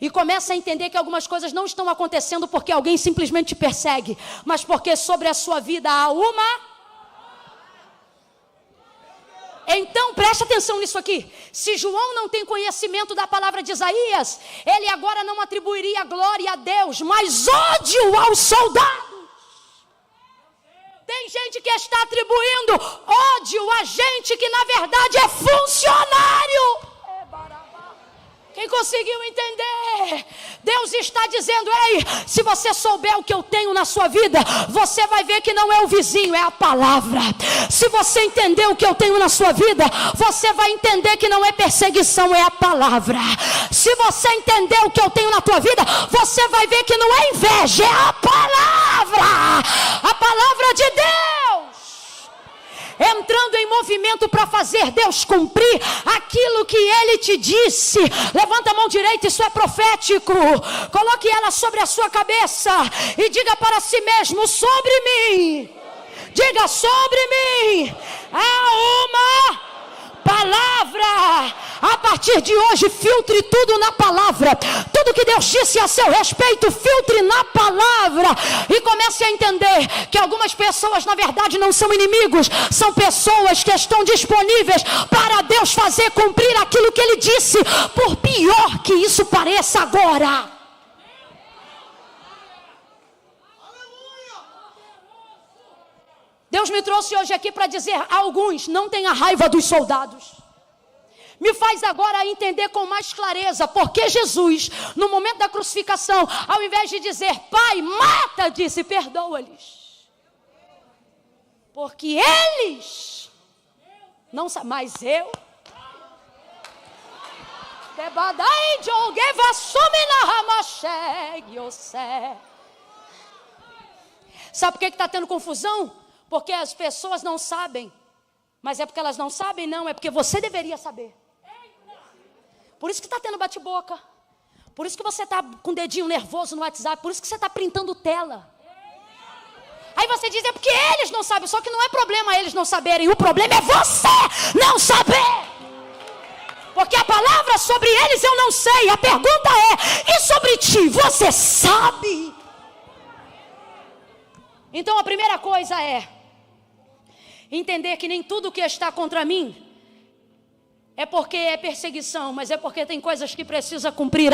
A: E começa a entender que algumas coisas não estão acontecendo porque alguém simplesmente te persegue, mas porque sobre a sua vida há uma. Então preste atenção nisso aqui. Se João não tem conhecimento da palavra de Isaías, ele agora não atribuiria glória a Deus, mas ódio aos soldados. Tem gente que está atribuindo ódio a gente que na verdade é funcionário. Quem conseguiu entender? Deus está dizendo, ei, se você souber o que eu tenho na sua vida, você vai ver que não é o vizinho, é a palavra. Se você entender o que eu tenho na sua vida, você vai entender que não é perseguição, é a palavra. Se você entender o que eu tenho na tua vida, você vai ver que não é inveja, é a palavra. A palavra de Deus. Entrando em movimento para fazer Deus cumprir aquilo que Ele te disse. Levanta a mão direita, isso é profético. Coloque ela sobre a sua cabeça e diga para si mesmo, sobre mim. Diga, sobre mim há uma palavra. A partir de hoje, filtre tudo na palavra. Tudo que Deus disse a seu respeito, filtre na palavra. E comece a entender que algumas pessoas, na verdade, não são inimigos. São pessoas que estão disponíveis para Deus fazer cumprir aquilo que Ele disse. Por pior que isso pareça agora. Deus me trouxe hoje aqui para dizer a alguns, não tenha raiva dos soldados. Me faz agora entender com mais clareza porque Jesus, no momento da crucificação, ao invés de dizer, Pai, mata, disse, perdoa-lhes. Porque eles não sabem, mas eu... Sabe por que está tendo confusão? Porque as pessoas não sabem. Mas é porque elas não sabem? Não, é porque você deveria saber. Por isso que está tendo bate-boca. Por isso que você está com o dedinho nervoso no WhatsApp. Por isso que você está printando tela. Aí você diz, é porque eles não sabem. Só que não é problema eles não saberem. O problema é você não saber. Porque a palavra sobre eles eu não sei. A pergunta é, e sobre ti, você sabe? Então a primeira coisa é entender que nem tudo que está contra mim é porque é perseguição, mas é porque tem coisas que precisa cumprir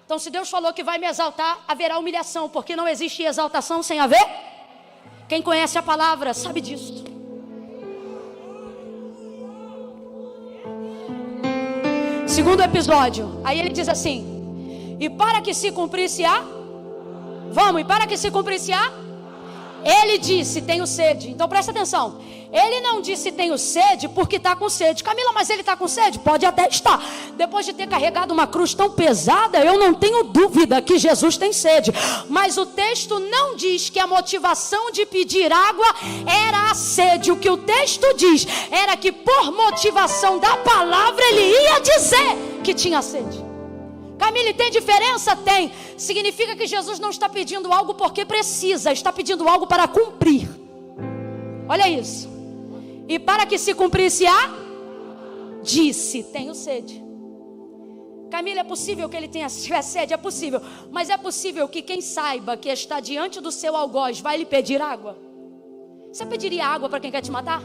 A: Então, se Deus falou que vai me exaltar, haverá humilhação, porque não existe exaltação sem haver. Quem conhece a palavra sabe disso. Segundo episódio, aí ele diz assim: e para que se cumprisse e para que se cumprisse ele disse, tenho sede. Então presta atenção, ele não disse tenho sede porque está com sede. Camila, mas ele está com sede? Pode até estar. Depois de ter carregado uma cruz tão pesada, eu não tenho dúvida que Jesus tem sede. Mas o texto não diz que a motivação de pedir água era a sede. O que o texto diz era que por motivação da palavra ele ia dizer que tinha sede. Camila, tem diferença? Tem. Significa que Jesus não está pedindo algo porque precisa, está pedindo algo para cumprir. Olha isso. E para que se cumprisse disse, tenho sede. Camila, é possível que ele tiver sede? É possível. Mas é possível que quem saiba que está diante do seu algoz vai lhe pedir água? Você pediria água para quem quer te matar?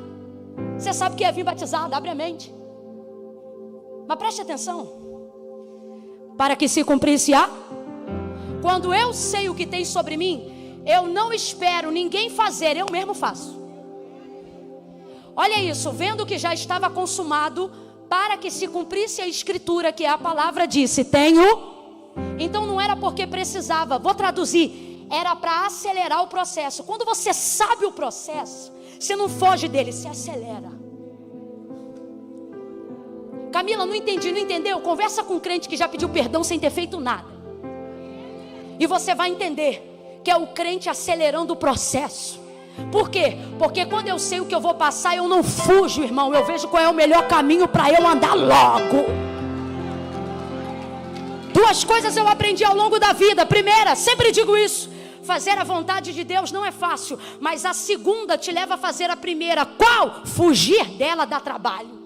A: Você sabe que é vir batizado, abre a mente. Mas preste atenção. Para que se cumprisse quando eu sei o que tem sobre mim, eu não espero ninguém fazer, eu mesmo faço. Olha isso, vendo que já estava consumado, para que se cumprisse a escritura, que a palavra disse, tenho. Então não era porque precisava, vou traduzir, era para acelerar o processo. Quando você sabe o processo, você não foge dele, você acelera. Camila, não entendi, não entendeu? Conversa com um crente que já pediu perdão sem ter feito nada. E você vai entender que é o crente acelerando o processo. Por quê? Porque quando eu sei o que eu vou passar, eu não fujo, irmão. Eu vejo qual é o melhor caminho para eu andar logo. Duas coisas eu aprendi ao longo da vida. Primeira, sempre digo isso: fazer a vontade de Deus não é fácil. Mas a segunda te leva a fazer a primeira. Qual? Fugir dela dá trabalho.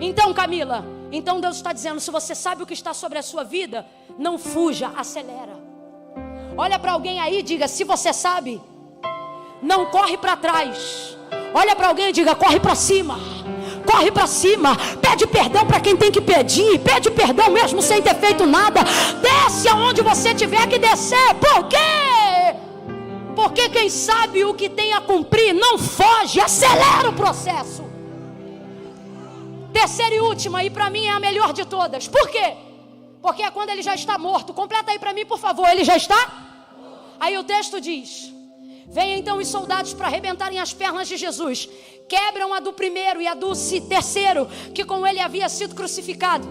A: Então, Camila, então Deus está dizendo, se você sabe o que está sobre a sua vida, não fuja, acelera. Olha para alguém aí e diga, se você sabe, não corre para trás. Olha para alguém e diga, corre para cima. Corre para cima, pede perdão para quem tem que pedir, pede perdão mesmo sem ter feito nada. Desce aonde você tiver que descer. Por quê? Porque quem sabe o que tem a cumprir não foge, acelera o processo. Terceira e última, e para mim é a melhor de todas. Por quê? Porque é quando ele já está morto. Completa aí para mim, por favor. Ele já está? Aí o texto diz: vêm então os soldados para arrebentarem as pernas de Jesus. Quebram a do primeiro e a do terceiro, que com ele havia sido crucificado.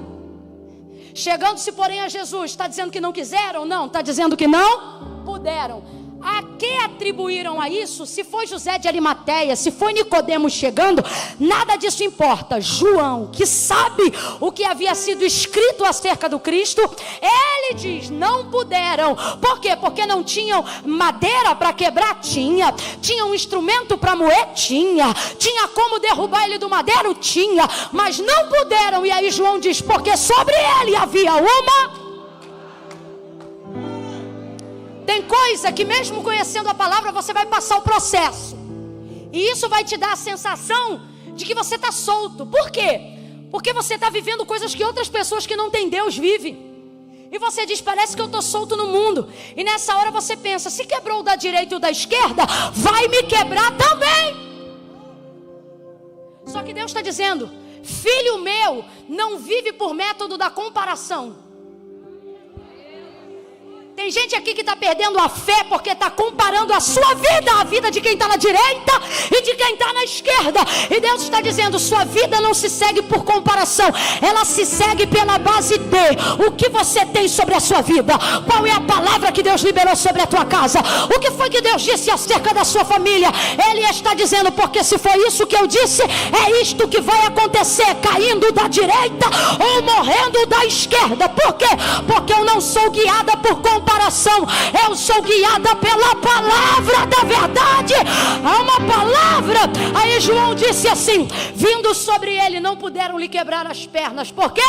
A: Chegando-se, porém, a Jesus. Está dizendo que não quiseram? Não, está dizendo que não puderam. A que atribuíram a isso? Se foi José de Arimateia, se foi Nicodemos chegando, nada disso importa. João, que sabe o que havia sido escrito acerca do Cristo, ele diz, não puderam. Por quê? Porque não tinham madeira para quebrar? Tinha. Tinha um instrumento para moer? Tinha. Tinha como derrubar ele do madeiro? Tinha. Mas não puderam. E aí João diz, porque sobre ele havia uma... Tem coisa que mesmo conhecendo a palavra, você vai passar o processo. E isso vai te dar a sensação de que você está solto. Por quê? Porque você está vivendo coisas que outras pessoas que não têm Deus vivem. E você diz, parece que eu estou solto no mundo. E nessa hora você pensa, se quebrou o da direita e o da esquerda, vai me quebrar também. Só que Deus está dizendo, filho meu, não vive por método da comparação. Tem gente aqui que está perdendo a fé porque está comparando a sua vida à vida de quem está na direita e de quem está na esquerda. E Deus está dizendo, sua vida não se segue por comparação, ela se segue pela base de o que você tem sobre a sua vida. Qual é a palavra que Deus liberou sobre a tua casa? O que foi que Deus disse acerca da sua família? Ele está dizendo, porque se foi isso que eu disse, é isto que vai acontecer, caindo da direita ou morrendo da esquerda. Por quê? Porque eu não sou guiada por comparação. Eu sou guiada pela palavra da verdade. Há uma palavra. Aí João disse assim, vindo sobre ele não puderam lhe quebrar as pernas. Por quê?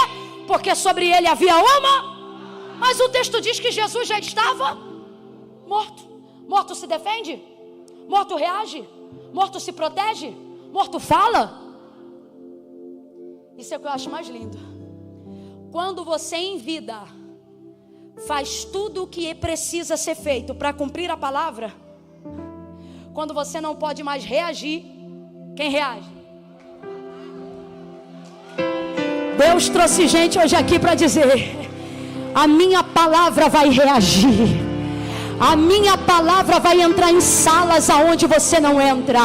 A: Porque sobre ele havia uma. Mas o texto diz que Jesus já estava morto. Morto se defende? Morto reage? Morto se protege? Morto fala? Isso é o que eu acho mais lindo. Quando você em vida faz tudo o que precisa ser feito para cumprir a palavra, quando você não pode mais reagir, quem reage? Deus trouxe gente hoje aqui para dizer: a minha palavra vai reagir. A minha palavra vai entrar em salas aonde você não entra.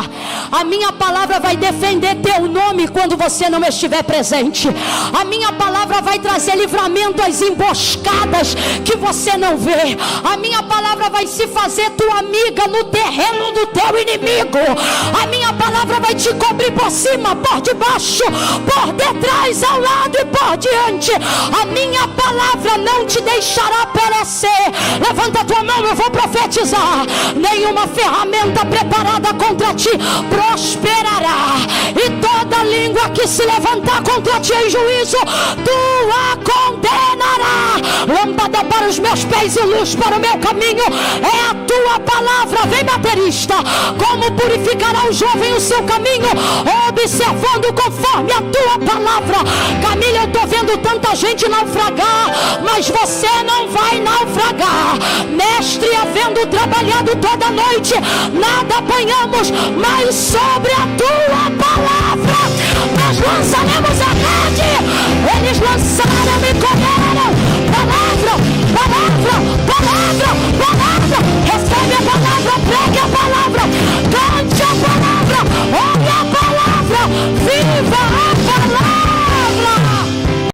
A: A minha palavra vai defender teu nome quando você não estiver presente. A minha palavra vai trazer livramento às emboscadas que você não vê. A minha palavra vai se fazer tua amiga no terreno do teu inimigo. A minha palavra vai te cobrir por cima, por debaixo, por detrás, ao lado e por diante. A minha palavra não te deixará perecer. Levanta a tua mão, eu vou profetizar: nenhuma ferramenta preparada contra ti prosperará, e toda língua que se levantar contra ti em juízo, tu a condenará. Lâmpada para os meus pés e luz para o meu caminho é a tua palavra. Vem, baterista. Como purificará o jovem o seu caminho? Observando conforme a tua palavra. Camila, eu estou vendo tanta gente naufragar, mas você não vai naufragar. Mestre, havendo trabalhado toda noite, nada apanhamos, mas sobre a tua